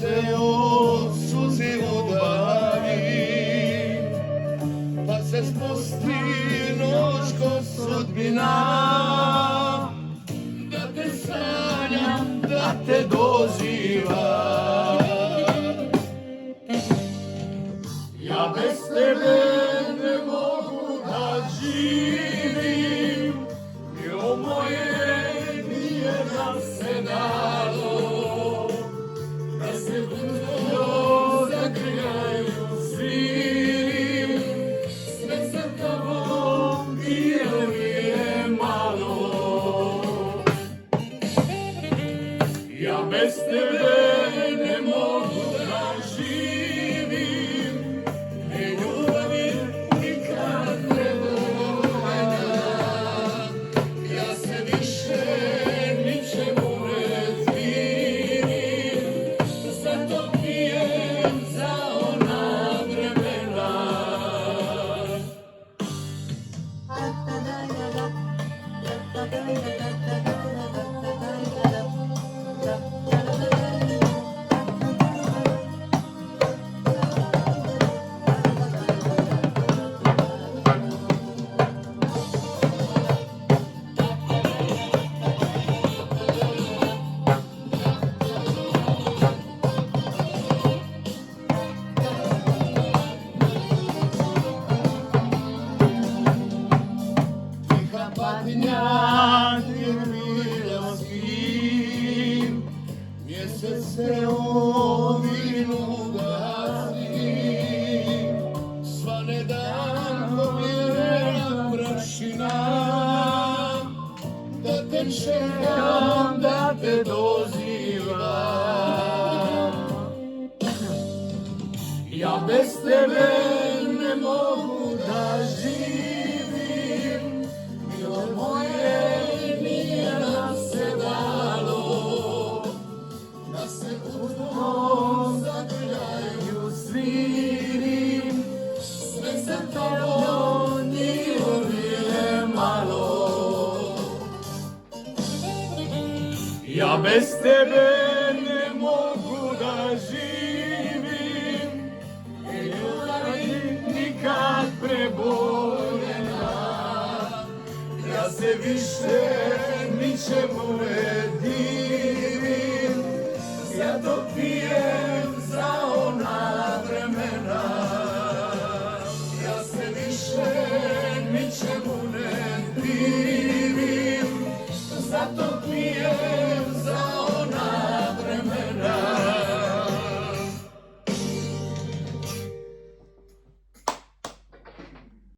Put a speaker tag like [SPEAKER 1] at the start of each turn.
[SPEAKER 1] se od suzi udalji, pa se spusti noć ko sudbina, da te sanjam, da te dozivam. Ja bez tebe ne mogu da živim, milo moje nije nam se dalo, da se budo zagrijaju svi, sve sa tobom bilo mi je malo. Ja bez tebe ne mogu da živim, ni ljubavi nikad ne dovoljna. Ja se više ničemu ne divim, zato pijem za ona vremena. Patnja ti milo svim, mjesec se ovinu gasi, svane dan pobjela prašina, da te čekam, da te dozivam. Ja bez tebe ne mogu da živim, milo moje nije nam se dalo, da se udom zagrljaju svirim, sve sa tobom nije bile malo. Ja bez tebe ne mogu da živim, i ljubavi nikad preboljena. Ja se više ničemu ne divim, ja to pijem za ona vremena. Ja se više ničemu ne divim,